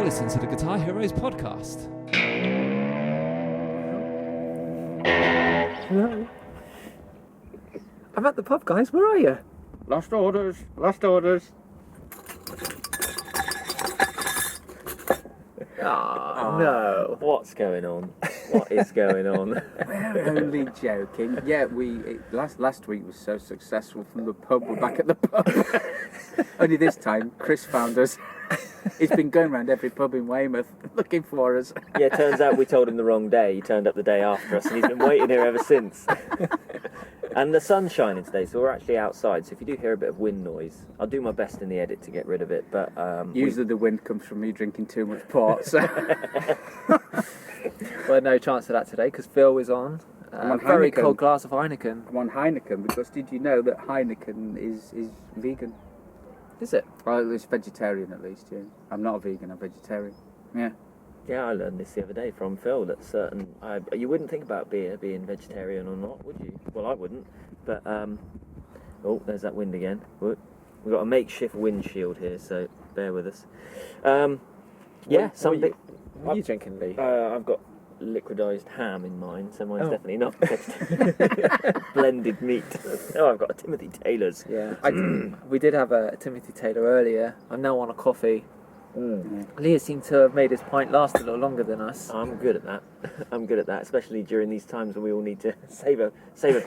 listening to the Guitar Heroes podcast. Hello. I'm at the pub, guys. Where are you? Last orders. Oh, no. What's going on? What is going on? We're only joking. Yeah, last week was so successful from the pub. We're back at the pub. Only this time, Chris found us. He's been going around every pub in Weymouth looking for us. Yeah, it turns out we told him the wrong day. He turned up the day after us, and he's been waiting here ever since. And the sun's shining today, so we're actually outside. So if you do hear a bit of wind noise, I'll do my best in the edit to get rid of it. But usually the wind comes from me drinking too much port. So. Well, no chance of that today because Phil is on. A very cold glass of Heineken. I'm on Heineken because did you know that Heineken is vegan? Is it? Well, it's vegetarian at least, yeah. I'm not a vegan, I'm vegetarian. Yeah. Yeah, I learned this the other day from Phil that you wouldn't think about beer being vegetarian or not, would you? Well, I wouldn't. But oh, there's that wind again. We've got a makeshift windshield here, so bear with us. Yeah, something. What are you drinking, Lee? I've got liquidised ham in mine, so mine's definitely not vegetarian. Blended meat. Oh, I've got a Timothy Taylor's. Yeah, we did have a Timothy Taylor earlier. I'm now on a coffee. Leah seemed to have made his pint last a little longer than us. I'm good at that. Especially during these times when we all need to save a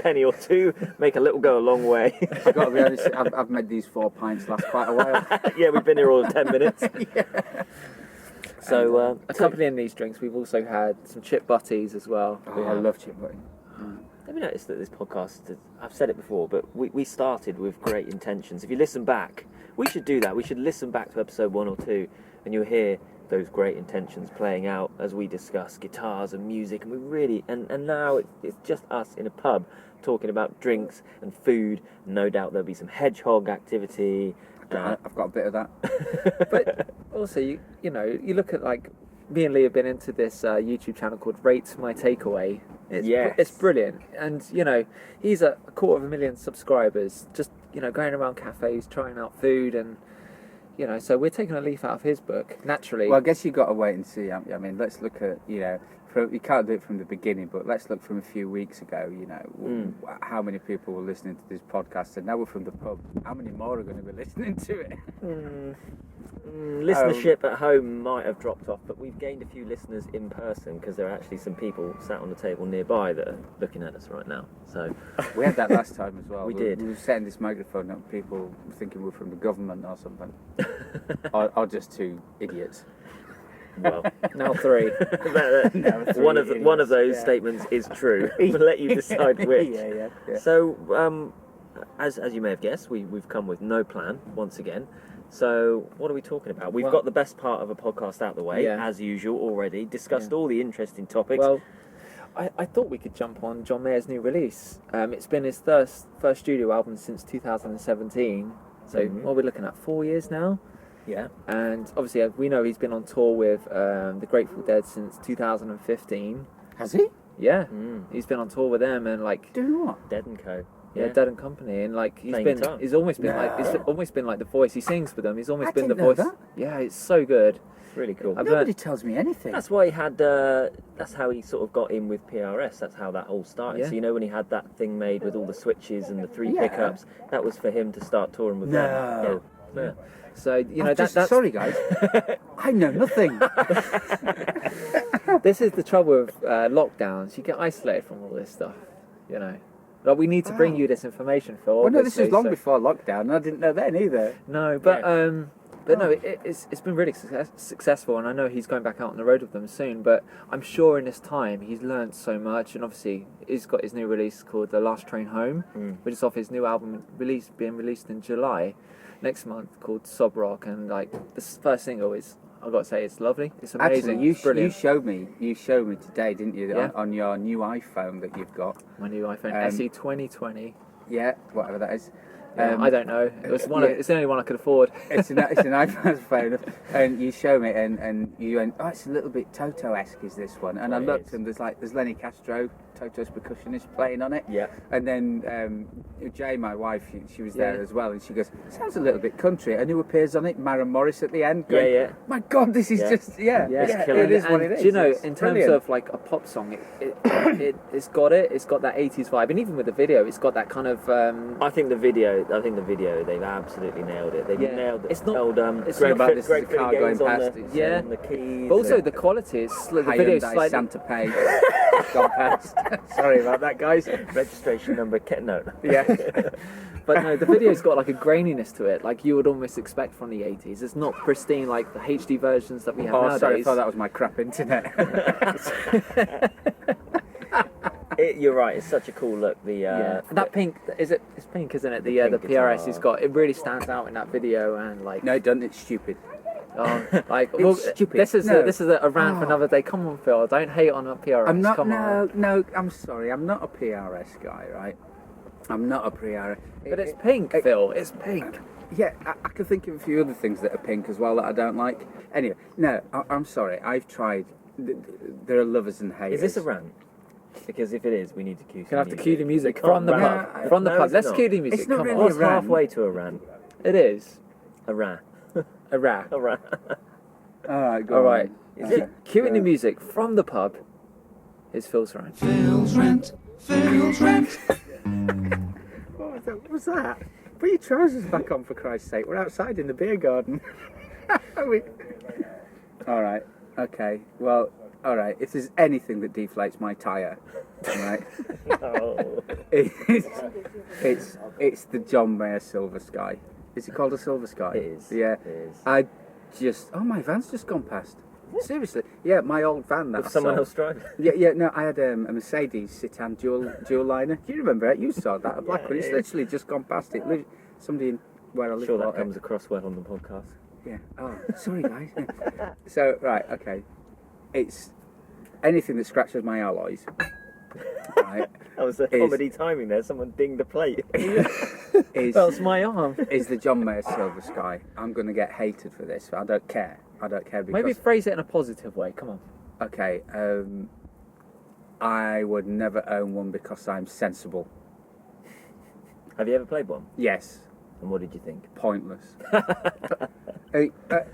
penny or two, make a little go a long way. I've got to be honest, I've made these 4 pints last quite a while. Yeah, we've been here all 10 minutes. Yeah. So accompanying these drinks, we've also had some chip butties as well. Oh, I love chip butty. Have you noticed that this podcast, I've said it before, but we started with great intentions. If you listen back, we should do that. We should listen back to episode 1 or 2, and you'll hear those great intentions playing out as we discuss guitars and music. And we really, and now it's just us in a pub talking about drinks and food. No doubt there'll be some hedgehog activity. I've got a bit of that. But also, you look at like me and Lee have been into this YouTube channel called Rate My Takeaway. It's brilliant, and he's a 250,000 subscribers. Just going around cafes, trying out food, and so we're taking a leaf out of his book naturally. Well, I guess you got to wait and see. I mean, let's look at you can't do it from the beginning, but let's look from a few weeks ago. How many people were listening to this podcast, and now we're from the pub. How many more are going to be listening to it? Listenership at home might have dropped off, but we've gained a few listeners in person because there are actually some people sat on the table nearby that are looking at us right now. So we had that last time as well. We did. We were setting this microphone up, people thinking we're from the government or something, or just two idiots. Well, now 3. One of those statements is true. We'll let you decide which. Yeah. So, as you may have guessed, we've come with no plan once again. So, what are we talking about? We've got the best part of a podcast out the way, as usual, already. Discussed all the interesting topics. Well, I thought we could jump on John Mayer's new release. It's been his first studio album since 2017. So, what are we looking at? 4 years now? Yeah. And obviously, we know he's been on tour with the Grateful Dead since 2015. Has he? Yeah. He's been on tour with them and doing what? Dead and Co. Yeah, Dead and Company, and he's almost been like the voice. He sings for them. He's almost been the voice. That. Yeah, it's so good. It's really cool. Nobody tells me anything. That's why he had. That's how he sort of got in with PRS. That's how that all started. Yeah. So when he had that thing made with all the switches and the 3 pickups, that was for him to start touring with them. Yeah. So that's sorry guys, I know nothing. This is the trouble with lockdowns. You get isolated from all this stuff. Like we need to bring you this information, Phil. Well, no, this was long before lockdown, and I didn't know then either. No, but no, it's been really successful, and I know he's going back out on the road with them soon. But I'm sure in this time he's learned so much, and obviously he's got his new release called The Last Train Home, which is off his new album being released in July next month, called Sob Rock, and the first single is, I've got to say, it's lovely. It's amazing. Actually, it's brilliant. You showed me today, didn't you? Yeah. On your new iPhone that you've got. My new iPhone SE 2020. Yeah, whatever that is. I don't know. It was it's the only one I could afford. It's an iPhone phone, and you show me, and you went, oh, it's a little bit Toto-esque, is this one? And I looked, and there's Lenny Castro Toto's percussionist, playing on it. Yeah. And then Jay, my wife, she was there Yeah. as well, and she goes, "Sounds a little bit country." And who appears on it? Maren Morris at the end. Going, Yeah. My God, this is Yeah. just It's killer. it is what it is. Do you know, It's in terms brilliant. of like a pop song, it's got that 80s vibe, and even with the video, it's got that kind of. I think the video, they've absolutely nailed it. They've Yeah. nailed it. It's not- Old, it's great not about this great is a car Philly going Gaines on past the, it. Yeah. on the keys. But also the quality is the Hyundai video's slightly. Santa Fe gone past. Sorry about that, guys. registration number. No. Yeah. But no, the video's got like a graininess to it, like you would almost expect from the 80s. It's not pristine like the HD versions that we have Oh, nowadays. sorry, I thought that was my crap internet. You're right. It's such a cool look. Yeah. That pink, it's pink, isn't it? The pink PRS guitar. has got, it really stands out in that video, and like, No, it doesn't. It's stupid. like, It's well, stupid. this is No. a rant for another day. Come on, Phil, don't hate on a PRS. I'm not. Come on. No. I'm sorry. I'm not a PRS guy, right? I'm not a PRS. But it's pink, Phil. It's pink. Yeah, I can think of a few other things that are pink as well that I don't like. Anyway, no, I'm sorry. I've tried. There are lovers and haters. Is this a rant? Because if it is, we need to cue. You'll have to cue the music We can't from the rant. pub. From the No, pub. it's Let's not. cue the music. It's not Come really on. What's a rant. halfway to a rant? It is. A rant. A rap. A rant. All right, go All on. right. Is it? Cueing the music from the pub is Phil's rant. Phil's rant. Phil's rant. What was that? Put your trousers back on, for Christ's sake. We're outside in the beer garden. All right. Okay. Well, all right. If there's anything that deflates my tyre, all right, Oh. it's the John Mayer Silver Sky. Is it called a Silver Sky? It is. Yeah. It is. My van's just gone past. Seriously. Yeah, my old van that With I someone sold. else driving. Yeah, no, I had a Mercedes Citan dual liner. Do you remember it? You saw that, a black one. It's yeah. literally just gone past it. Somebody in where I live Sure, bought that it. comes across well on the podcast. Yeah. Oh, sorry, guys. Yeah. So, right, okay. It's anything that scratches my alloys. Right. That was the comedy timing there. Someone dinged the plate. That's my arm. Is the John Mayer Silver Sky. I'm going to get hated for this. I don't care. Because... Maybe phrase it in a positive way. Come on. Okay. I would never own one because I'm sensible. Have you ever played one? Yes. And what did you think? Pointless.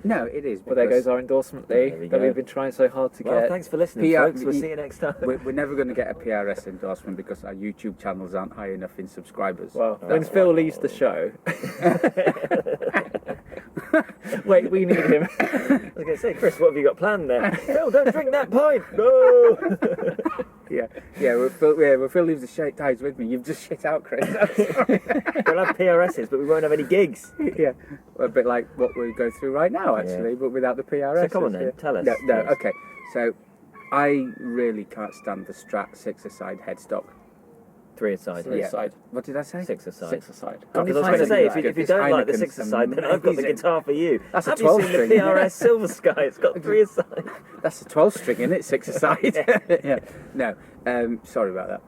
No, it is. Well, there because goes our endorsement, Lee, There we that go. we've been trying so hard to Well, get. thanks for listening, PR folks. We'll see you next time. We're never going to get a PRS endorsement because our YouTube channels aren't high enough in subscribers. Well, when Phil leaves the show. Wait, we need him. I was going to say, Chris, what have you got planned there? Phil, don't drink that pint. No. yeah. When Phil leaves the shit ties with me, you've just shit out, Chris. We'll have PRSs, but we won't have any gigs. Yeah, a bit like what we go through right now, actually, Yeah. but without the PRS. So come on then, tell us. No, okay. So, I really can't stand the Strat 6-a-side headstock. 3-a-side. Three Yeah. aside. What did I say? 6-a-side. 6-a-side. Because I was Heineken going to say, guy. if you This don't like the Heineken's 6-a-side, then I've got the amazing. guitar for you. That's a Have you seen the 12-string. PRS Silver Sky? It's got 3-a-side. That's a 12-string, isn't it? 6-a-side. Yeah. No, sorry about that.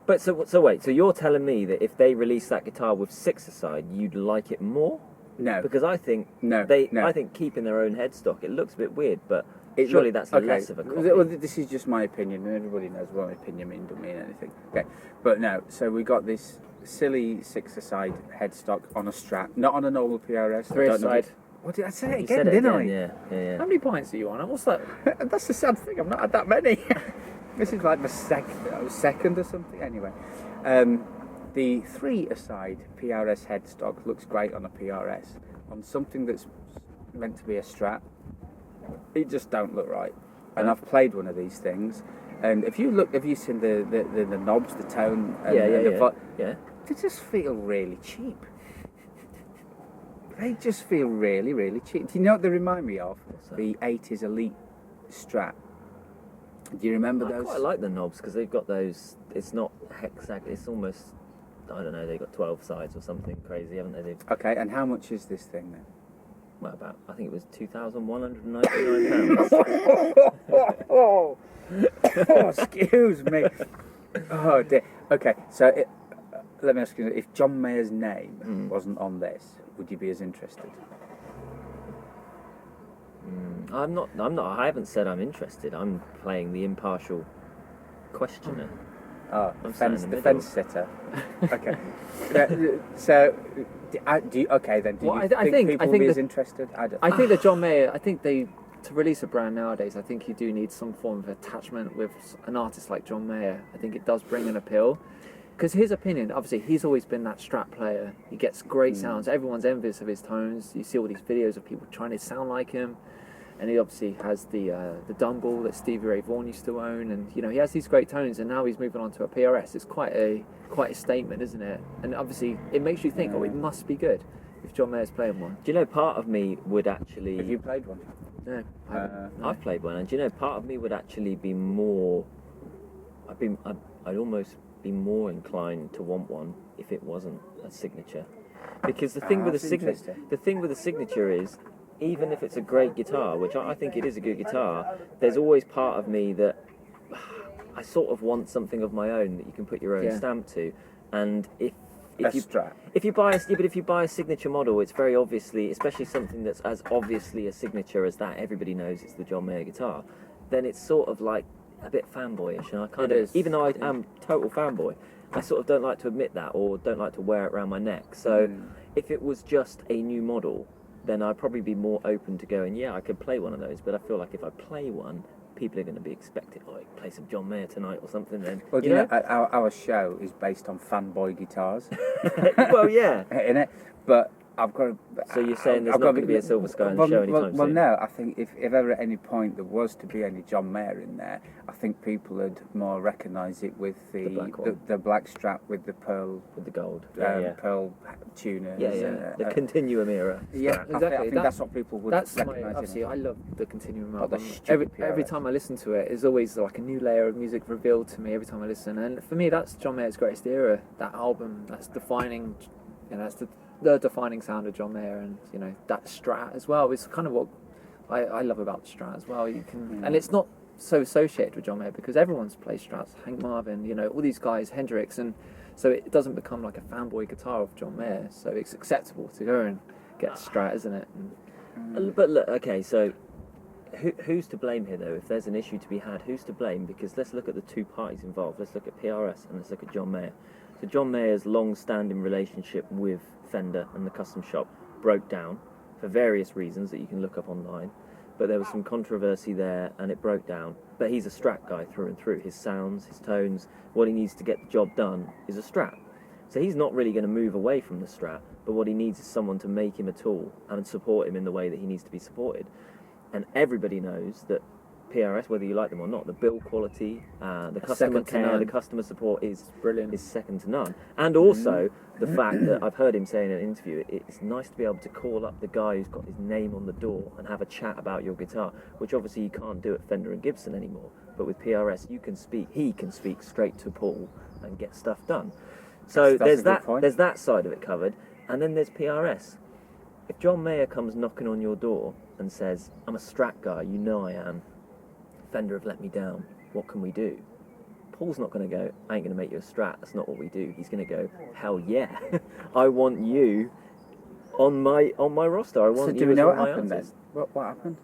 But so wait, so you're telling me that if they release that guitar with 6-a-side, you'd like it more? No. Because I think No. I think keeping their own headstock, it looks a bit weird, but It surely look- that's okay. less of a copy. Well, this is just my opinion, and everybody knows what my opinion means. Don't mean anything. Okay, but no. So we got this silly 6-a-side headstock on a Strat, not on a normal PRS. I don't know 3-a-side. What did I say it You again? said it Didn't again, yeah. How many pints are you on? What's that? I? That's the sad thing. I've not had that many. This is like my second or something. Anyway, the 3-a-side PRS headstock looks great on a PRS. On something that's meant to be a Strat, it just don't look right. And I've played one of these things, and if you seen the knobs, the tone, and, Yeah. they just feel really cheap. They just feel really, really cheap. Do you know what they remind me of? What's that? The 80s Elite Strat. Do you remember I those? quite like the knobs because they've got those. It's not hexagon. It's almost. I don't know. They've got 12 sides or something crazy, haven't they? Okay, and how much is this thing then? Well, about. I think it was £2,199. Oh, excuse me. Oh dear. Okay, so let me ask you: if John Mayer's name wasn't on this, would you be as interested? I'm not. I haven't said I'm interested. I'm playing the impartial questioner. Oh, I'm sat in the the middle. fence sitter. Okay. So, do you, okay then? Do Well, you I think think- people I will think be as that- interested? I don't. I think that John Mayer, to release a brand nowadays, I think you do need some form of attachment with an artist like John Mayer. I think it does bring an appeal. Because his opinion, obviously, he's always been that Strat player. He gets great sounds. Everyone's envious of his tones. You see all these videos of people trying to sound like him. And he obviously has the Dumble that Stevie Ray Vaughan used to own. And, you know, he has these great tones. And now he's moving on to a PRS. It's quite a statement, isn't it? And obviously, it makes you think, it must be good if John Mayer's playing one. Do you know, part of me would actually... Have you played one? No, I haven't. No. I've played one, and do you know, part of me would actually be more... I'd almost be more inclined to want one if it wasn't a signature, because the thing with a that's signature, interesting. the thing with a signature is, even if it's a great guitar, which I think it is a good guitar, there's always part of me that I sort of want something of my own that you can put your own Yeah. stamp to, and if A you Strat. if you buy a signature model, it's very obviously, especially something that's as obviously a signature as that, everybody knows it's the John Mayer guitar, then it's sort of like a bit fanboyish, and I kind It of, is. even though I am total fanboy, I sort of don't like to admit that, or don't like to wear it around my neck. So if it was just a new model, then I'd probably be more open to going, yeah, I could play one of those, but I feel like if I play one, people are going to be expected, play some John Mayer tonight or something then. Well, you know? our show is based on fanboy guitars, Well, yeah. innit? But I've got to... So you're saying there's not going to be a Silver Sky on the show anytime well, soon? no, I think if ever at any point there was to be any John Mayer in there, I think people would more recognise it with The black one. the black strap with the pearl With the gold. pearl tuners. The Continuum era. Yeah, Exactly. I think that's what people would That's my, recognise. obviously, I love the Continuum Not the album. stupid Every PRS. time I listen to it, there's always like a new layer of music revealed to me every time I listen. And for me, that's John Mayer's greatest era. That album, that's defining, that's the defining sound of John Mayer, and that Strat as well is kind of what I love about the Strat as well. You can, and it's not so associated with John Mayer because everyone's played Strats, Hank Marvin, all these guys, Hendrix, and so it doesn't become like a fanboy guitar of John Mayer. So it's acceptable to go and get a Strat, isn't it? But look, okay, so who's to blame here, though? If there's an issue to be had, who's to blame? Because let's look at the two parties involved. Let's look at PRS and let's look at John Mayer. So John Mayer's long-standing relationship with Fender and the custom shop broke down for various reasons that you can look up online. But there was some controversy there and it broke down. But he's a Strat guy through and through. His sounds, his tones, what he needs to get the job done is a Strat. So he's not really going to move away from the Strat, but what he needs is someone to make him a tool and support him in the way that he needs to be supported. And everybody knows that PRS, whether you like them or not, the build quality, the customer second to care, none. the customer support is Brilliant. is second to none. And also the fact that I've heard him say in an interview, it's nice to be able to call up the guy who's got his name on the door and have a chat about your guitar, which obviously you can't do at Fender and Gibson anymore. But with PRS, he can speak straight to Paul and get stuff done. So That's a good point. there's that side of it covered, and then there's PRS. If John Mayer comes knocking on your door and says, "I'm a Strat guy, you know I am. Fender have let me down. What can we do?" Paul's not going to go, "I ain't going to make you a Strat. That's not what we do." He's going to go, "Hell yeah, I want you on my roster. I want So you do we as know one what of my happened then? artists." What happened?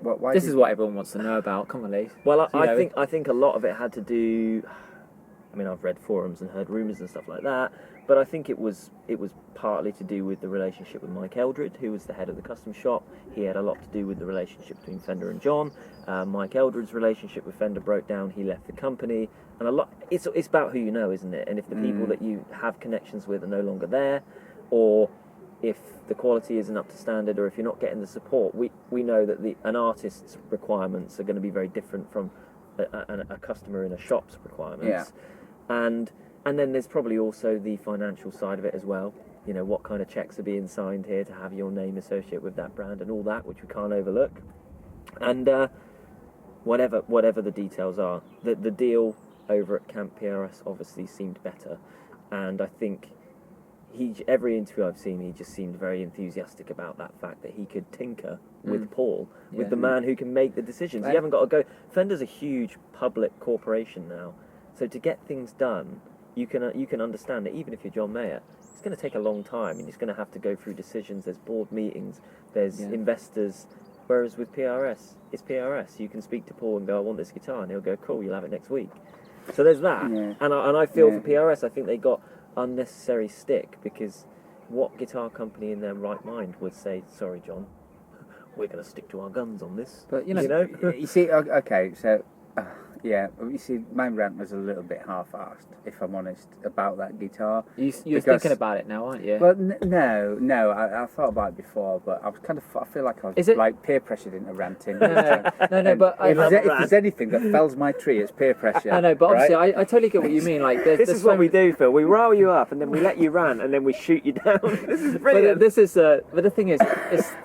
Why This did- is what everyone wants to know about. Come on, Lee. Well, So, you know, I think a lot of it had to do. I mean, I've read forums and heard rumours and stuff like that, but I think it was partly to do with the relationship with Mike Eldred, who was the head of the custom shop. He had a lot to do with the relationship between Fender and John. Mike Eldred's relationship with Fender broke down. He left the company, and a lot. It's about who you know, isn't it? And if the people that you have connections with are no longer there, or if the quality isn't up to standard, or if you're not getting the support, we know that an artist's requirements are going to be very different from a customer in a shop's requirements. Yeah. And then there's probably also the financial side of it as well. What kind of checks are being signed here to have your name associated with that brand and all that, which we can't overlook. And whatever the details are, the deal over at Camp PRS obviously seemed better. And I think every interview I've seen, he just seemed very enthusiastic about that fact that he could tinker with Paul, with Yeah. the man who can make the decisions. You haven't got to go. Fender's a huge public corporation now, so to get things done, you can understand that even if you're John Mayer, it's going to take a long time, and he's going to have to go through decisions. There's board meetings, there's investors. Whereas with PRS, it's PRS. You can speak to Paul and go, "I want this guitar," and he'll go, "Cool, you'll have it next week." So there's that, Yeah. and I feel Yeah. for PRS. I think they got unnecessary stick because what guitar company in their right mind would say, "Sorry, John, we're going to stick to our guns on this." But You see, okay, so yeah, you see, my rant was a little bit half-assed, if I'm honest, about that guitar. you're Because- thinking about it now, aren't you? Well, no, I thought about it before, but I was I feel like I Is was it- like peer pressured into ranting. No, And but if I there's anything that fells my tree, it's peer pressure. know, but obviously right? I totally get what you mean. Like, This is what we do, Phil. We rile you up, and then we let you rant, and then we shoot you down. This is But brilliant. but the thing is,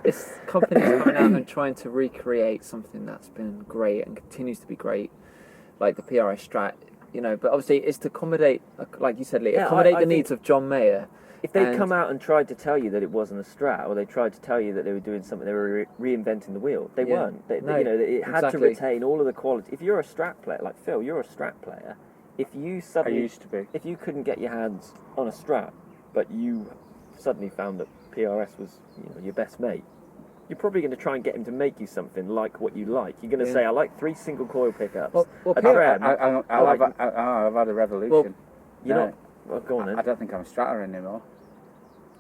it's companies coming out and trying to recreate something that's been great and continues to be great, like the PRS Strat. But obviously it's to accommodate, like you said, Lee, Yeah, accommodate I the think- needs of John Mayer. If they'd And- come out and tried to tell you that it wasn't a Strat, or they tried to tell you that they were doing something, they were reinventing the wheel. They Yeah. weren't. No, It had to exactly. retain all of the quality. If you're a Strat player, like Phil, you're a Strat player. If you I suddenly, used to be. if you couldn't get your hands on a Strat, but you suddenly found that PRS was your best mate, you're probably going to try and get him to make you something like what you like. You're going to Yeah. say, "I like 3 single coil pickups." Well, a PRS trem. I've had a revolution. You're No. not. Well, go on then. I don't think I'm a Stratter anymore.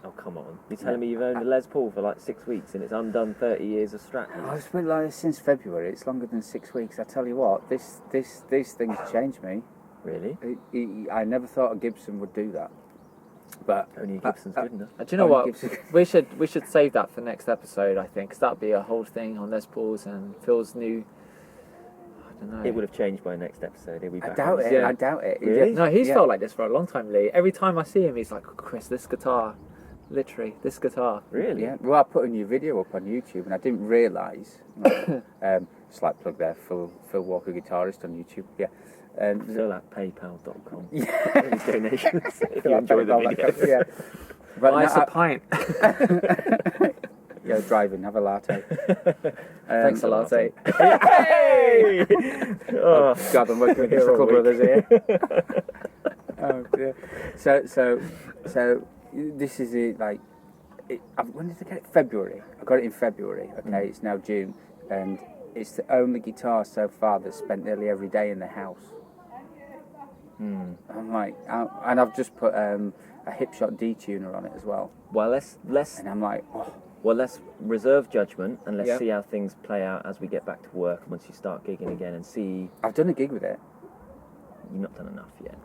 Oh, come on. You're telling me you've owned a Les Paul for like 6 weeks and it's undone 30 years of Strat use? I've been like this since February. It's longer than 6 weeks. I tell you what, these things changed me. Really? I never thought a Gibson would do that, but Only Gibson's good enough. Do you know Only what? Gibson. We should save that for next episode. I think, 'cause that'll be a whole thing on Les Pauls and Phil's new. I don't know. It would have changed by next episode. He'll be I back doubt on it. this. Yeah. I doubt it. Really? No, he's Yeah. felt like this for a long time, Lee. Every time I see him, he's like, "Chris, this guitar, literally, this guitar." Really? Yeah. Well, I put a new video up on YouTube, and I didn't realise. Slight plug there, Phil Walker, guitarist on YouTube. Yeah. Phil at paypal.com. Yeah. Any donations if you enjoy the video. Yeah. But Buy no, us a pint. yeah, driving, have a latte. Thanks a latte. Hey! Oh, God, I'm working with Here these all couple week. brothers here. Oh dear. So this is it. Like, when did I get it? February. I got it in February. Okay, it's now June, and it's the only guitar so far that's spent nearly every day in the house. I'm like, and I've just put a Hipshot detuner on it as well, well, let's and I'm like, oh, reserve judgment and let's Yeah. see how things play out as we get back to work once you start gigging again and see. I've done a gig with it. You've not done enough yet.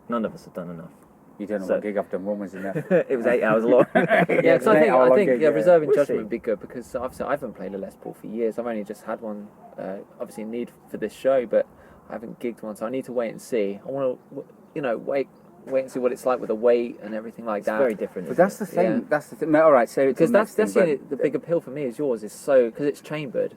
None of us have done enough. You don't know So- what gig I've done. One was enough. It was 8 hours long. Yeah, because I an think 8-hour-long gig, yeah. reserving We'll judgment see. would be good, because obviously I haven't played a Les Paul for years. I've only just had one, obviously in need for this show, but I haven't gigged one, so I need to wait and see. I want to, wait and see what it's like with the weight and everything like It's that. very different. But isn't that's the it? thing. Yeah. That's the thing. All right, so it's Because the that's next the thing, the big appeal for me is yours is because it's chambered.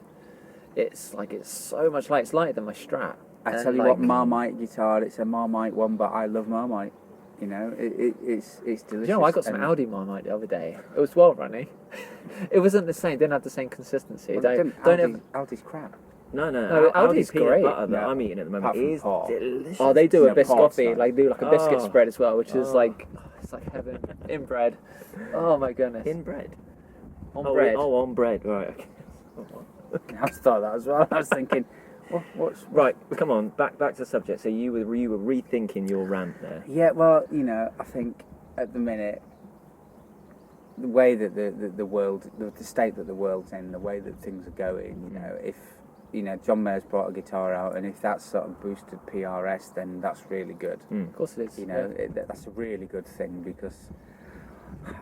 It's so much light. It's lighter than my Strat. I And, tell you like, what, Marmite guitar. It's a Marmite one, but I love Marmite. You know, it's delicious. You know, I got some and- Audi Marmite the other day. It was well running. It wasn't the same. Didn't have the same consistency. Well, don't Aldi, ever. Aldi's crap. No, No, Aldi's peanut great. butter that Yeah. Oh, I'm eating at the moment Apart from is pork. delicious. Oh, they do a Yeah, pork's biscotti, nice. like do like a biscuit Oh. spread as well, which is Oh. like it's like heaven in bread. Oh my goodness. in bread. on oh, bread. Oh, on bread. Right. Okay. I thought that as well. I was thinking, what's Right. Come on. Back to the subject. So you were rethinking your rant there. Yeah, well, I think at the minute, the way that the world, the state that the world's in, the way that things are going, if John Mayer's brought a guitar out, and if that's sort of boosted PRS, then that's really good. Of course it is. That's a really good thing, because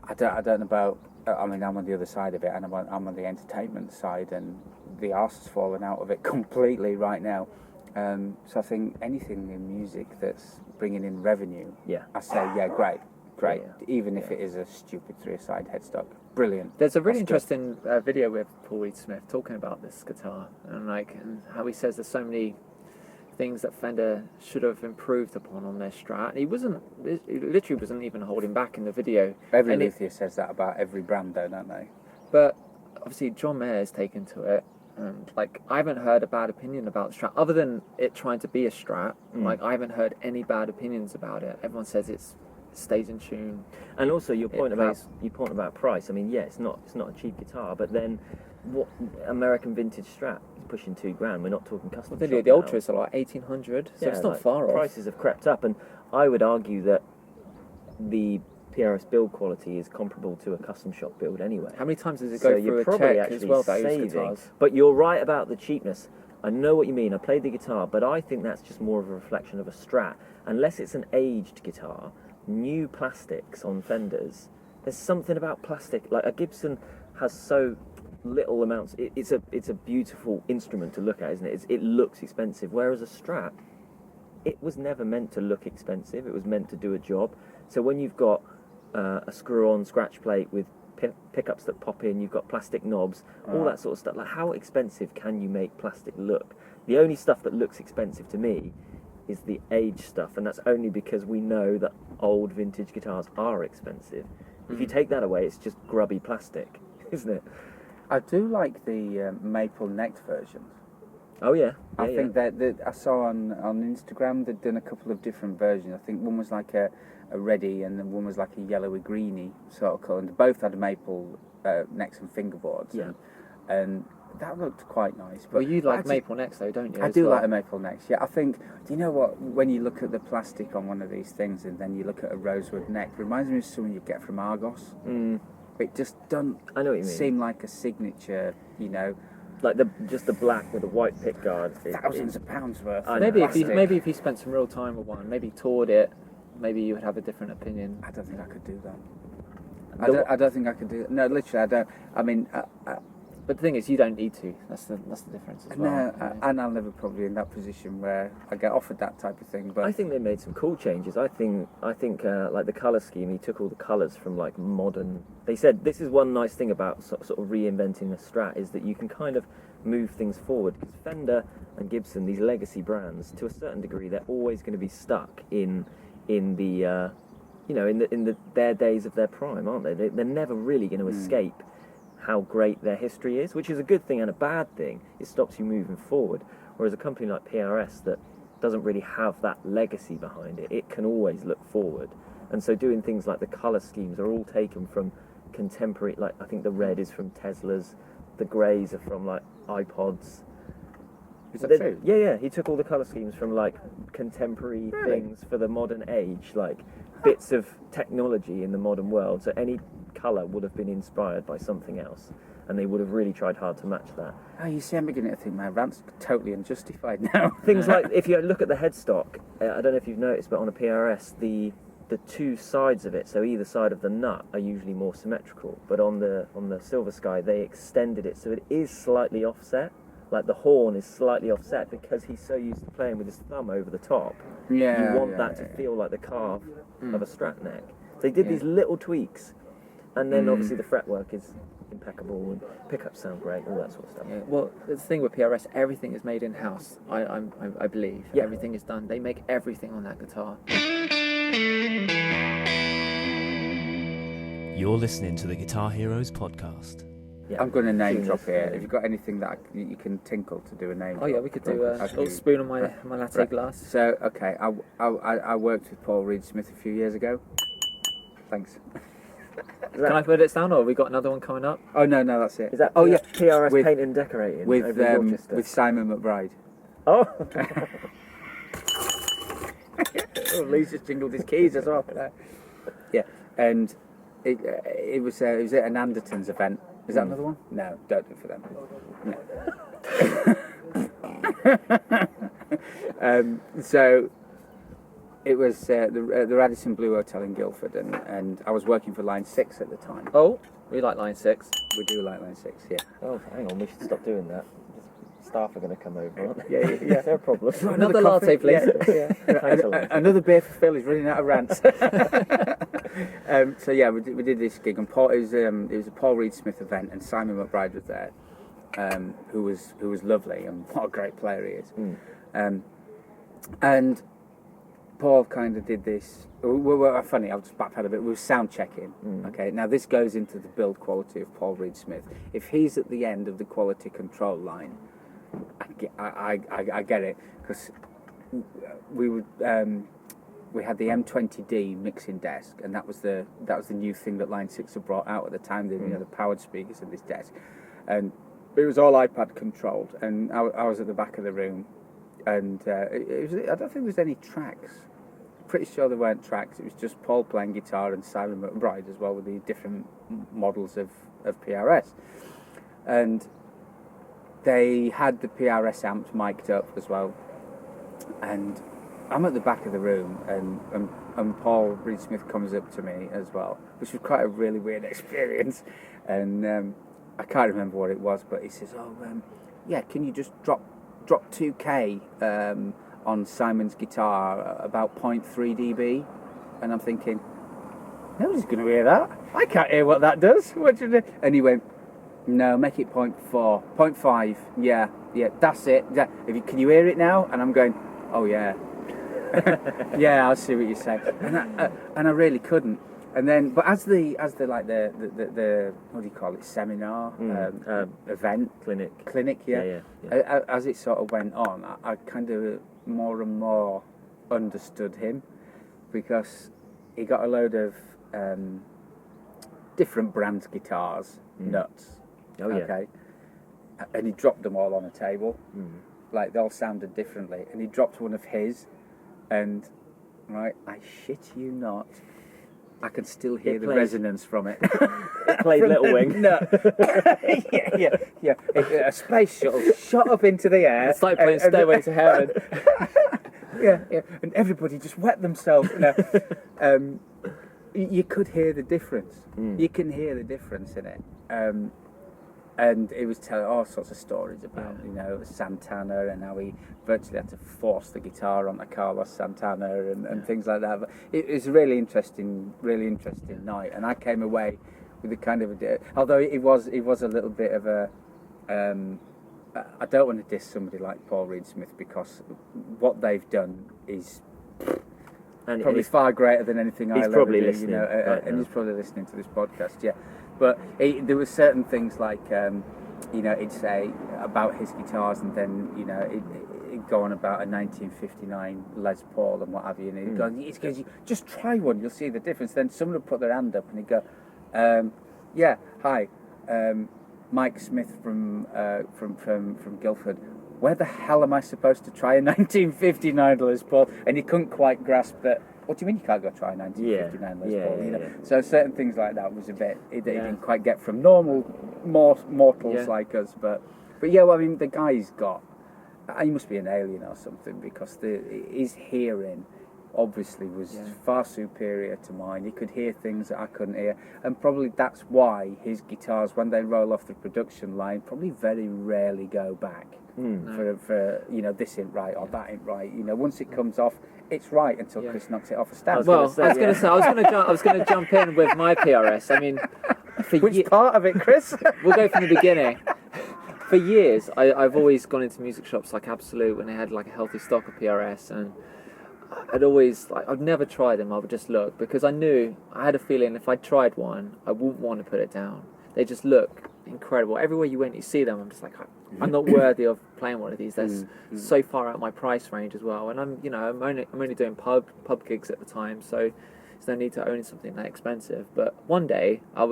I don't know about. I mean, I'm on the other side of it, and I'm on the entertainment side, and the arse has fallen out of it completely right now. So I think anything in music that's bringing in revenue, Yeah. I say, yeah, great, Yeah. even if it is a stupid 3-side headstock, brilliant. There's a really That's good. interesting video with Paul Reed Smith talking about this guitar and how he says there's so many things that Fender should have improved upon on their Strat. And he literally wasn't even holding back in the video. Every And it- luthier says that about every brand, though, don't they? But obviously John Mayer's taken to it, and I haven't heard a bad opinion about the Strat other than it trying to be a Strat. I haven't heard any bad opinions about it. Everyone says it's stays in tune. And also your point plays. about price. I mean, yeah, it's not a cheap guitar, but then what American vintage Strat is pushing $2,000. We're not talking custom. Well, shop the now. Ultras are like 1,800, so Yeah, it's not like, far off. Prices have crept up, and I would argue that the PRS build quality is comparable to a custom shop build anyway. How many times does it So go you're through a probably check as actually well, those saving. guitars? But you're right about the cheapness. I know what you mean. I played the guitar, but I think that's just more of a reflection of a Strat. Unless it's an aged guitar, new plastics on Fenders, there's something about plastic. Like a Gibson has so little amounts. It's a beautiful instrument to look at, isn't it? It looks expensive, whereas a Strat, it was never meant to look expensive. It was meant to do a job. So when you've got a screw-on scratch plate with pickups that pop in, you've got plastic knobs, all that sort of stuff. Like, how expensive can you make plastic look? The only stuff that looks expensive to me is the aged stuff, and that's only because we know that old vintage guitars are expensive. If you take that away, it's just grubby plastic, isn't it? I do like the maple necked versions. Oh yeah, I think that I saw on Instagram they'd done a couple of different versions. I think one was like a reddy and then one was like a yellowy greeny sort of colour. And both had maple necks and fingerboards. Yeah. And that looked quite nice. But Well, you like maple necks though, don't you? I as do well? like the maple necks. Yeah, I think. Do you know what? When you look at the plastic on one of these things and then you look at a rosewood neck, it reminds me of something you get from Argos. It just doesn't I know what you mean. seem like a signature. You know, Like just the black with the white pick guard. thousands of pounds worth. I of know. Maybe if you spent some real time with one, maybe toured it, maybe you would have a different opinion. I don't think I could do that. The- I don't think I could do that. No, literally, I don't. I mean, But the thing is, you don't need to. That's the difference as well. no, and I'll never probably in that position where I get offered that type of thing. But I think they made some cool changes. I think like the colour scheme, he took all the colours from like modern. They said this is one nice thing about sort of reinventing a Strat is that you can kind of move things forward. Because Fender and Gibson, these legacy brands, to a certain degree, they're always going to be stuck in the their days of their prime, aren't they? They're never really going to escape how great their history is, which is a good thing and a bad thing. It stops you moving forward. Whereas a company like PRS that doesn't really have that legacy behind it, it can always look forward. And so doing things like the colour schemes are all taken from contemporary, like I think the red is from Teslas, the greys are from like iPods. is that true? Yeah, he took all the colour schemes from like contemporary things for the modern age, like bits of technology in the modern world. So any colour would have been inspired by something else, and they would have really tried hard to match that. Oh, you see, I'm beginning to think my rant's totally unjustified now. Things like, if you look at the headstock, I don't know if you've noticed, but on a PRS, the two sides of it, so either side of the nut, are usually more symmetrical. But on the Silver Sky, they extended it so it is slightly offset. Like the horn is slightly offset because he's so used to playing with his thumb over the top. Yeah, You want yeah, that to yeah. feel like the carve of a Strat neck. They did these little tweaks, and then obviously the fretwork is impeccable and pickups sound great, all that sort of stuff. Yeah, well, the thing with PRS, everything is made in house. I believe. Yeah. Everything is done. They make everything on that guitar. You're listening to the Guitar Heroes podcast. Yeah. I'm going to name Tune drop this, here. Have you got anything that you can tinkle to do a name Oh yeah, drop? we could do a Have little you- spoon on my latte Right. glass. So, okay, I worked with Paul Reed Smith a few years ago. Thanks. Can I put it down, or have we got another one coming up? Oh, no, that's it. Is that oh, yeah, PRS with- painting and decorating with over in Dorchester? with Simon McBride. Oh! Oh, Lee's just jingled his keys as well. Yeah, and it was at an Andertons event. Is that another one? No, don't do it for them. No. So it was the Radisson Blue Hotel in Guildford, and I was working for Line 6 at the time. Oh, we like line 6. We do like Line 6, yeah. Oh, hang on, we should stop doing that. Staff are going to come over, aren't they? Yeah, yeah. Is there a problem? Another latte, please. Yeah. Thanks a lot. Another beer for Phil. He's running out of rants. So yeah, we did this gig, and it was a Paul Reed Smith event, and Simon McBride was there, who was lovely, and what a great player he is. And Paul kind of did this. Well, funny, I'll just backpedal a bit. We were sound checking. Okay, now this goes into the build quality of Paul Reed Smith. If he's at the end of the quality control line, I get it, because we would we had the M20D mixing desk, and that was the new thing that Line 6 had brought out at the time. The powered speakers in this desk, and it was all iPad controlled. And I was at the back of the room, and I don't think there was any tracks. Pretty sure there weren't tracks. It was just Paul playing guitar and Simon McBride as well with the different models of PRS, and they had the PRS amps mic'd up as well. And I'm at the back of the room, and Paul Reed Smith comes up to me as well, which was quite a really weird experience. And I can't remember what it was, but he says, yeah, can you just drop 2K on Simon's guitar about 0.3 dB? And I'm thinking, nobody's going to hear that. I can't hear what that does. What do you do? And he went, no, make it 0.4, 0.5. Yeah, that's it. Yeah. Can you hear it now? And I'm going, oh yeah. Yeah, I see what you're saying. And I really couldn't. And then, but as the what do you call it, seminar, event, clinic, yeah. As it sort of went on, I kind of more and more understood him, because he got a load of different brand guitars, nuts. Oh yeah. Okay. And he dropped them all on a table, like they all sounded differently. And he dropped one of his, and right, I shit you not, I can still hear the resonance from it. It played Little Wing. No. yeah. A space shuttle shot up into the air. It's like playing Stairway to Heaven. Yeah. And everybody just wet themselves. You could hear the difference. You can hear the difference in it. And it was telling all sorts of stories about, Santana, and how he virtually had to force the guitar onto Carlos Santana and things like that. But it was a really interesting night, and I came away with a kind of although it was a little bit of a. I don't want to diss somebody like Paul Reed Smith, because what they've done is probably far greater than anything I'll ever do. Listening, and he's probably listening to this podcast, yeah. But there were certain things like, he'd say about his guitars, and then, it'd go on about a 1959 Les Paul and what have you, and he'd go, just try one, you'll see the difference. Then someone would put their hand up and he'd go, yeah, hi, Mike Smith from Guildford. Where the hell am I supposed to try a 1959 Les Paul? And he couldn't quite grasp that. What do you mean you can't go try a 1959 Les Paul? Yeah. So certain things like that was a bit he didn't quite get from normal mortals like us. But yeah, well, I mean, the guy's got. He must be an alien or something, because his hearing obviously was far superior to mine. He could hear things that I couldn't hear, and probably that's why his guitars, when they roll off the production line, probably very rarely go back for this ain't right or that ain't right. Once it comes off, it's right until Chris knocks it off a stand. I was going to jump in with my PRS. I mean, which part of it, Chris? We'll go from the beginning. For years, I've always gone into music shops like Absolute when they had like a healthy stock of PRS, and I'd never tried them. I would just look, because I had a feeling if I tried one, I wouldn't want to put it down. They just look incredible. Everywhere you went, you see them. I'm just like, I'm not worthy of playing one of these. They're so far out my price range as well. And I'm only doing pub gigs at the time, so there's no need to own something that expensive. But one day I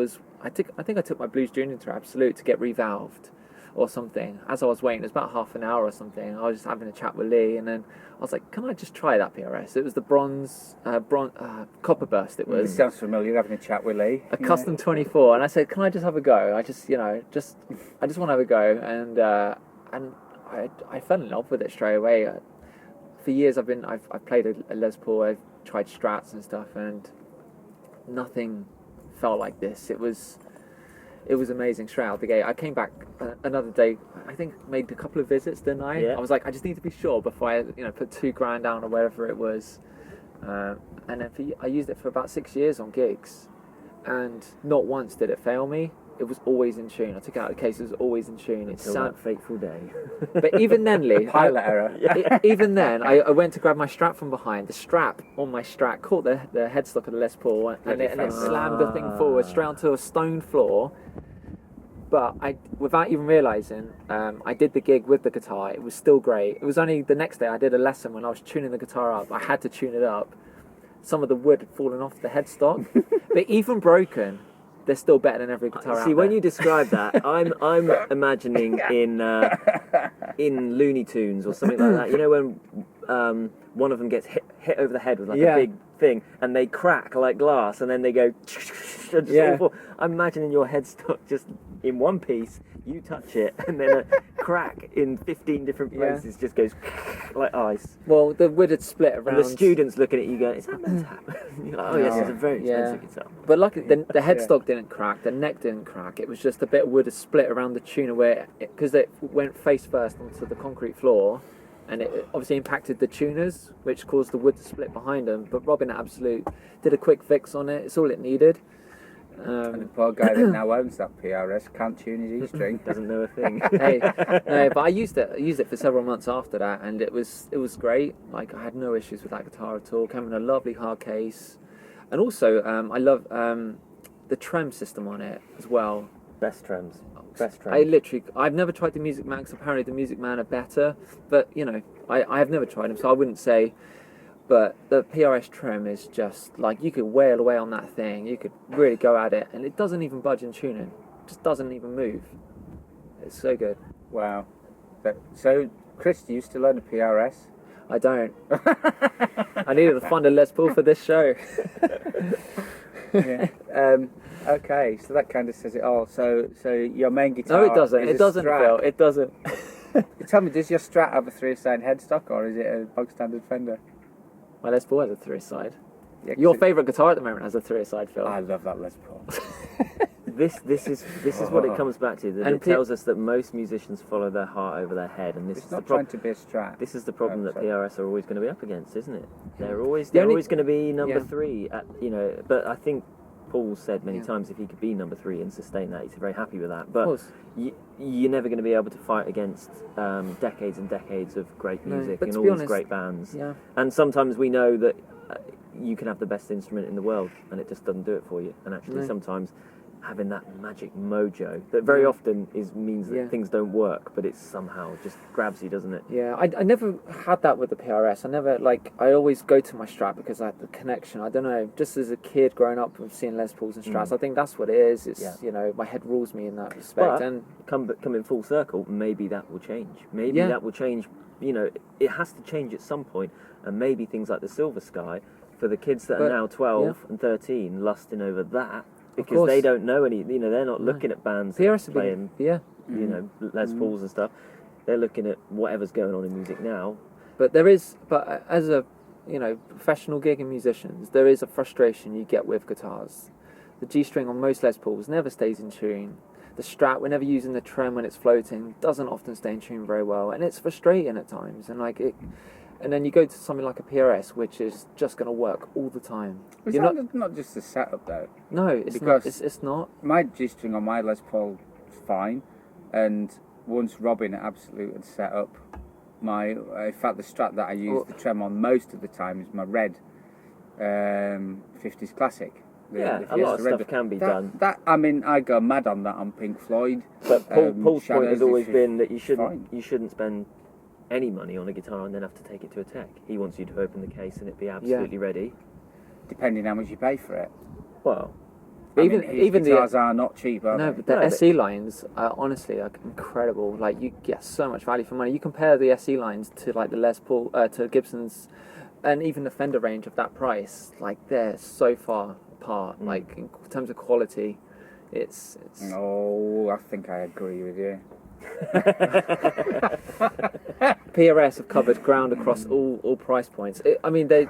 think I took my Blues Junior to Absolute to get revalved or something. As I was waiting, it was about half an hour or something, I was just having a chat with Lee, and then I was like, can I just try that PRS? It was the copper burst. It was. It sounds familiar, having a chat with Lee. A custom 24, and I said, can I just have a go? I just want to have a go, and I fell in love with it straight away. For years I've played a Les Paul, I've tried Strats and stuff, and nothing felt like this. It was amazing straight out the gate. I came back another day, I think made a couple of visits, didn't I? Yeah. I was like, I just need to be sure before I put $2,000 down or whatever it was. And then I used it for about 6 years on gigs, and not once did it fail me. It was always in tune. I took it out of the case, it was always in tune. Until that fateful day. But even then, Lee, pilot error. Even then, I went to grab my strap from behind. The strap on my Strat caught the headstock of the Les Paul, and it slammed the thing forward straight onto a stone floor. But without even realising, I did the gig with the guitar. It was still great. It was only the next day I did a lesson when I was tuning the guitar up. I had to tune it up. some of the wood had fallen off the headstock. But even broken, they're still better than every guitar out See, when there. you describe that, I'm imagining in Looney Tunes or something like that. You know when one of them gets hit over the head with like a big thing, and they crack like glass, and then they go. I'm imagining your headstock just in one piece. You touch it, and then a crack in 15 different places just goes like ice. Well, the wood had split around. And the students looking at you going, "Is that meant to happen?" You're like, "Oh yes, it's a very expensive guitar." But luckily, the headstock didn't crack, the neck didn't crack. It was just a bit of wood had split around the tuner where, because it went face first onto the concrete floor, and it obviously impacted the tuners, which caused the wood to split behind them. But Robin Absolute did a quick fix on it. It's all it needed. And the poor guy that now owns that PRS can't tune his E-string. Doesn't know a thing. No, but I used it for several months after that, and it was great. Like, I had no issues with that guitar at all. Came in a lovely hard case, and also I love the trem system on it as well. Best trems. I've never tried the Music Man, because apparently the Music Man are better, but you know, I have never tried them, so I wouldn't say. But the PRS trem is just like, you could wail away on that thing. You could really go at it, and it doesn't even budge in tuning. It just doesn't even move. It's so good. Wow. So, Chris, do you still own a PRS? I don't. I needed to find a Les Paul for this show. Yeah. Okay, so that kind of says it all. So your main guitar. No, it doesn't. Is It a doesn't, Strat. Phil. It doesn't. Tell me, does your Strat have a 3-side headstock, or is it a bog standard Fender? My Les Paul has a 3-side. Yeah, Your favourite guitar at the moment has a 3-side, Phil. I love that Les Paul. This is what it comes back to. That And it tells us that most musicians follow their heart over their head, and this It's is the not problem. trying to be a Strat. This is the problem that sorry. PRS are always going to be up against, isn't it? They're always The only- going to be number yeah. 3 at, you know. But I think Paul said many times if he could be number 3 and sustain that, he's very happy with that. Of But course. you're never going to be able to fight against decades and decades of great No, music but and to all be these honest, great bands. Yeah. And sometimes we know that you can have the best instrument in the world and it just doesn't do it for you. And actually, No. sometimes having that magic mojo that very often means that things don't work, but it somehow just grabs you, doesn't it? Yeah, I never had that with the PRS. I always go to my Strat because I had the connection. I don't know, just as a kid growing up and seeing Les Pauls and Strats, I think that's what it is. It's, you know, my head rules me in that respect. But And coming full circle, maybe that will change. Maybe that will change. You know, it has to change at some point, and maybe things like the Silver Sky for the kids that are now 12 and 13 lusting over that. Because they don't know any, you know, they're not looking at bands PRS playing, you know, Les Pauls and stuff. They're looking at whatever's going on in music now. But as a, you know, professional gigging musicians, there is a frustration you get with guitars. The G string on most Les Pauls never stays in tune. The Strat, whenever using the trem when it's floating, doesn't often stay in tune very well, and it's frustrating at times. And then you go to something like a PRS, which is just going to work all the time. It's not just the setup though. No, it's Because not. It's not. My G-string on my Les Paul is fine, and once Robin at Absolute had set up in fact the Strat that I use the trem on most of the time is my red 50s Classic. A lot of stuff can be done. I mean, I go mad on that on Pink Floyd. But Paul's point has always Shadows been that you fine. shouldn't spend any money on a guitar and then have to take it to a tech. He wants you to open the case and it be absolutely ready. Depending how much you pay for it. Well, Even the guitars are not cheap, are No, they? but the SE lines are honestly incredible. Like, you get so much value for money. You compare the SE lines to like the Les Paul, to Gibson's, and even the Fender range of that price. Like, they're so far apart. Like, in terms of quality, it's. Oh, I think I agree with you. PRS have covered ground across all price points. They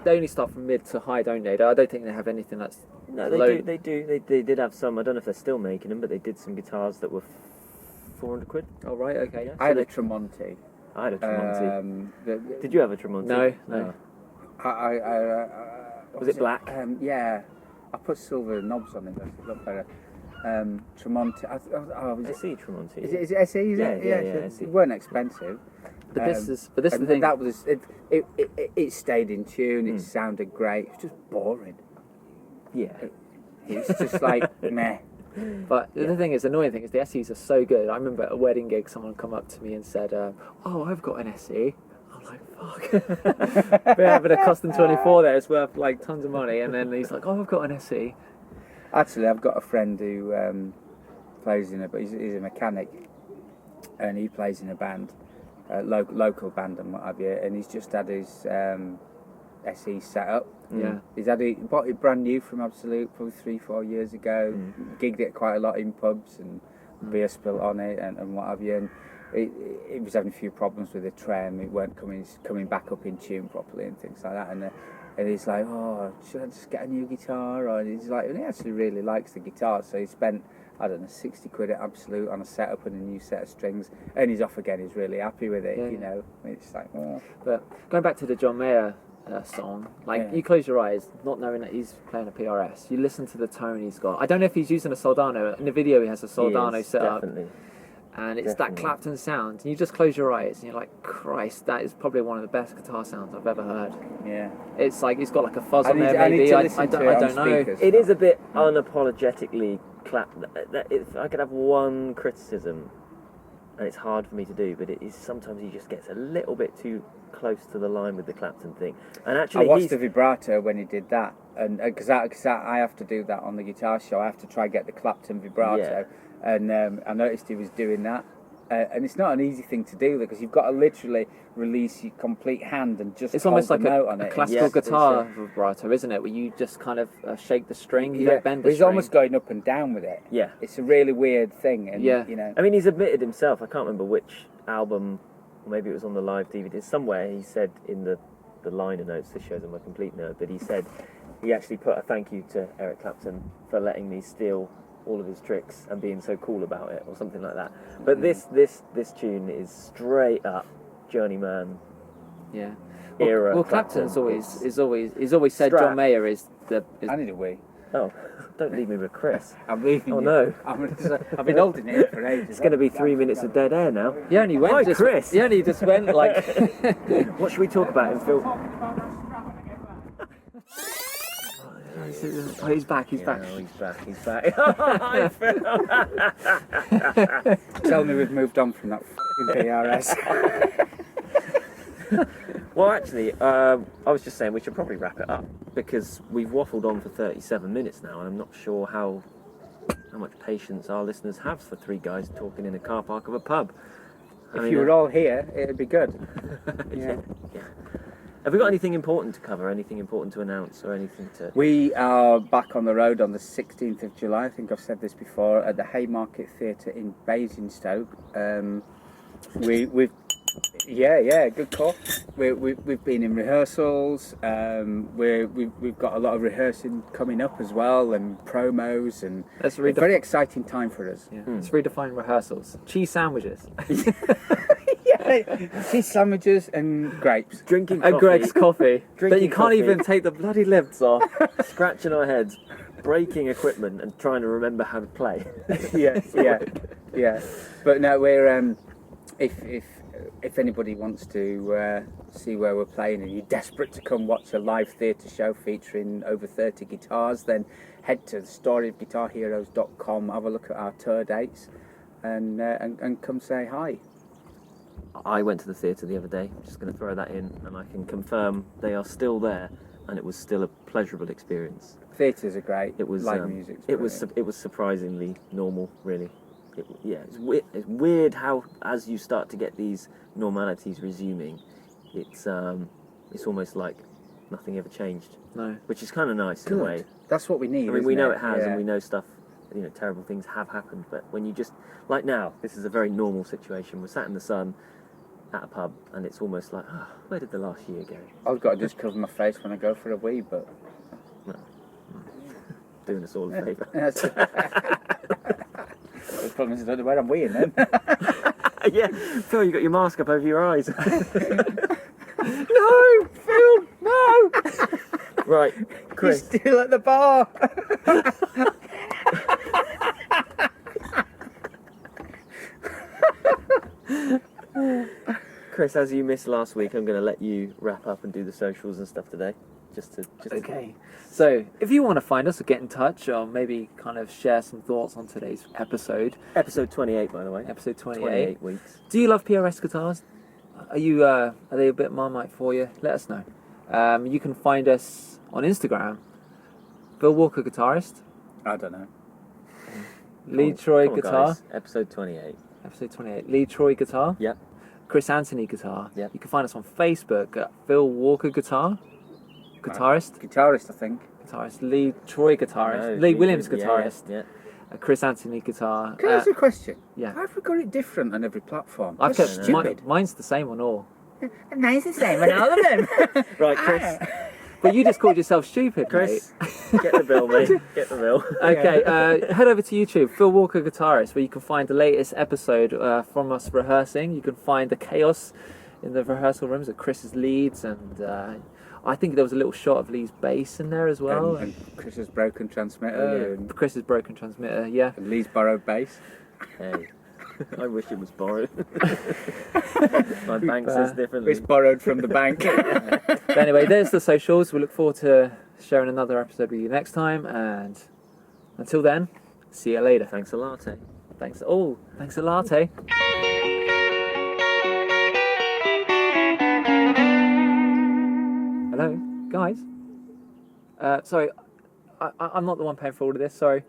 only start from mid to high, don't they? I don't think they have anything that's no, low. They do. They did have some. I don't know if they're still making them, but they did some guitars that were £400. Oh, right, okay. Yeah. I had a Tremonti. I had a Tremonti. Did you have a Tremonti? No. Was it black? Yeah. I put silver knobs on it. Does it look better? Tremonti. SE Tremonti. Is it SE? Is Yeah, it? yeah, It SE. weren't expensive. But this is the thing. That was it stayed in tune. It sounded great. It's just boring. Yeah. It's just like meh. But the thing is, the annoying thing is the SEs are so good. I remember at a wedding gig, someone come up to me and said, "Oh, I've got an SE." I I'm like, fuck. But having a custom 24 there, it's worth like tons of money. And then he's like, oh, I've got an SE. Actually, I've got a friend who plays in he's a mechanic, and he plays in a band, local band and what have you, and he's just had his SE set up. Yeah. He's had it, bought it brand new from Absolute probably 3-4 years ago, gigged it quite a lot in pubs and beer spilt on it and what have you, and it was having a few problems with the trem, it weren't coming back up in tune properly and things like that, and he's like, oh, should I just get a new guitar? Or he's like, and he actually really likes the guitar, so he spent, I don't know, 60 quid at Absolute on a setup and a new set of strings, and he's off again, he's really happy with it, you know. It's like, oh. But going back to the John Mayer song, like, you close your eyes, not knowing that he's playing a PRS, you listen to the tone he's got. I don't know if he's using a Soldano, in the video he has a Soldano set up. And it's that Clapton sound, and you just close your eyes and you're like, Christ, that is probably one of the best guitar sounds I've ever heard. Yeah. It's like, it's got like a fuzz on there, maybe. I don't know. It is a bit unapologetically Clapton. If I could have one criticism, and it's hard for me to do, but it is sometimes he just gets a little bit too close to the line with the Clapton thing. And actually, I watched the vibrato when he did that, and because I have to do that on the guitar show, I have to try and get the Clapton vibrato. And I noticed he was doing that, and it's not an easy thing to do because you've got to literally release your complete hand and just it's almost like a classical guitar vibrato, isn't it? Where you just kind of shake the string, you don't bend the string. He's almost going up and down with it. Yeah, it's a really weird thing. And, you know, I mean, he's admitted himself. I can't remember which album, or maybe it was on the live DVD. Somewhere he said in the liner notes. This shows I'm a complete nerd, but he said he actually put a thank you to Eric Clapton for letting me steal all of his tricks and being so cool about it, or something like that. But this tune is straight up Journeyman. Yeah. Era. Well, Clapton's always said John Mayer is the. I need a wee. Oh, don't leave me with Chris. I'm leaving. Oh no. I've been holding it for ages. It's going to be 3 minutes of dead air now. Yeah, and he went. Hi, Chris. Yeah, and he just went like. What should we talk about in Phil? Oh, he's back. He's back. Oh, he's back. Hi, Phil. Tell me we've moved on from that f***ing PRS. Well, actually, I was just saying we should probably wrap it up because we've waffled on for 37 minutes now, and I'm not sure how much patience our listeners have for three guys talking in a car park of a pub. If you were all here, it'd be good. Yeah. Have we got anything important to cover? Anything important to announce, or anything to? We are back on the road on the 16th of July. I think I've said this before, at the Haymarket Theatre in Basingstoke. We've good call. We've been in rehearsals. We've got a lot of rehearsing coming up as well, and promos, and it's a very exciting time for us. Yeah. Let's redefine rehearsals. Cheese sandwiches. Cheese sandwiches and grapes. Drinking and coffee. Greg's coffee. But you can't coffee. even take the bloody lids off. Scratching our heads, breaking equipment, and trying to remember how to play. yeah. But no, we're if anybody wants to see where we're playing and you're desperate to come watch a live theatre show featuring over 30 guitars, then head to storyofguitarheroes.com, have a look at our tour dates, and come say hi. I went to the theatre the other day, just going to throw that in, and I can confirm they are still there, and it was still a pleasurable experience. Theatres are great. It was live music. It was surprisingly normal, really. It's weird how, as you start to get these normalities resuming, it's almost like nothing ever changed. No, which is kind of nice in a way. That's what we need. I mean, we know it has, and we know stuff. Terrible things have happened, but when you just, like now, this is a very normal situation. We're sat in the sun at a pub, and it's almost like, where did the last year go? I've got to just cover my face when I go for a wee, but... No. Doing us all a favour. The problem is I don't know where I'm weeing then. Yeah, Phil, you got your mask up over your eyes. No, Phil, no! Right, Chris. He's still at the bar. Chris, as you missed last week, I'm going to let you wrap up and do the socials and stuff today. Okay. So, if you want to find us or get in touch, or maybe kind of share some thoughts on today's episode. Episode 28, by the way. Episode 28. 28 weeks. Do you love PRS guitars? Are they a bit Marmite for you? Let us know. You can find us on Instagram. Phil Walker guitarist. I don't know. Lee Troy Come on, guitar. guys. Episode 28. Episode 28. Lee Troy guitar. Yep. Chris Anthony guitar. Yep. You can find us on Facebook at Phil Walker guitar. Guitarist. Guitarist, I think. Guitarist. Lee Troy guitarist. No, Lee Williams yeah, guitarist. Yeah. Chris Anthony guitar. Can I ask you a question? yeah. How have we got it different on every platform? I've That's kept stupid. mine's the same on all. Mine's the same on all of them. Right, Chris. But you just called yourself stupid, Chris, mate. get the bill, mate. Get the bill. Okay, head over to YouTube, Phil Walker Guitarist, where you can find the latest episode from us rehearsing. You can find the chaos in the rehearsal rooms at Chris's leads, and I think there was a little shot of Lee's bass in there as well. And Chris's broken transmitter and Chris's broken transmitter, yeah. Lee's borrowed bass. Hey, I wish it was borrowed. My bank says differently. It's borrowed from the bank. But anyway, there's the socials. We look forward to sharing another episode with you next time, and until then, see you later. Thanks a latte. Thanks a latte. Hello, guys. Sorry, I'm not the one paying for all of this. Sorry.